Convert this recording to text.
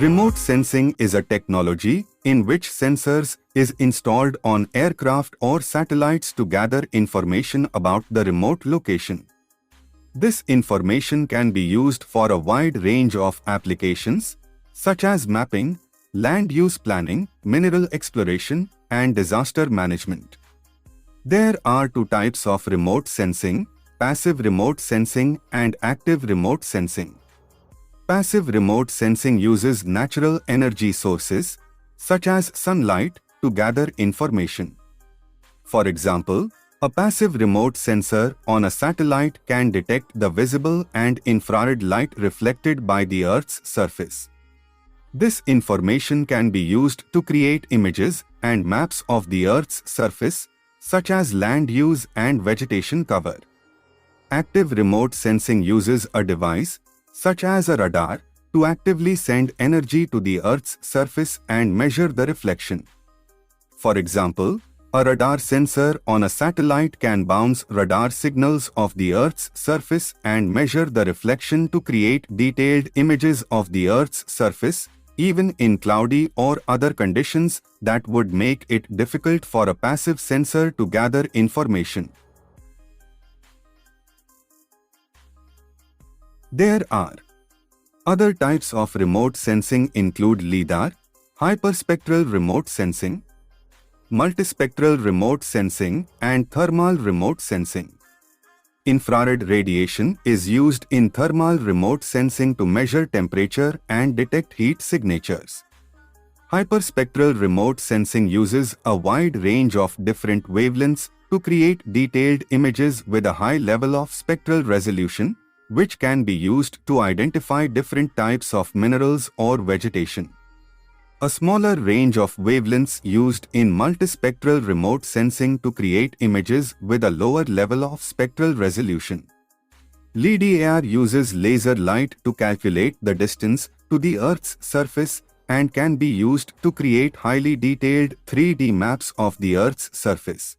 Remote sensing is a technology in which sensors is installed on aircraft or satellites to gather information about the remote location. This information can be used for a wide range of applications, such as mapping, land use planning, mineral exploration, and disaster management. There are two types of remote sensing: passive remote sensing and active remote sensing. Passive remote sensing uses natural energy sources, such as sunlight, to gather information. For example, a passive remote sensor on a satellite can detect the visible and infrared light reflected by the Earth's surface. This information can be used to create images and maps of the Earth's surface, such as land use and vegetation cover. Active remote sensing uses a device, such as a radar, to actively send energy to the Earth's surface and measure the reflection. For example, a radar sensor on a satellite can bounce radar signals of the Earth's surface and measure the reflection to create detailed images of the Earth's surface, even in cloudy or other conditions that would make it difficult for a passive sensor to gather information. There are other types of remote sensing include LiDAR, hyperspectral remote sensing, multispectral remote sensing, and thermal remote sensing. Infrared radiation is used in thermal remote sensing to measure temperature and detect heat signatures. Hyperspectral remote sensing uses a wide range of different wavelengths to create detailed images with a high level of spectral resolution, which can be used to identify different types of minerals or vegetation. A smaller range of wavelengths used in multispectral remote sensing to create images with a lower level of spectral resolution. LiDAR uses laser light to calculate the distance to the Earth's surface and can be used to create highly detailed 3D maps of the Earth's surface.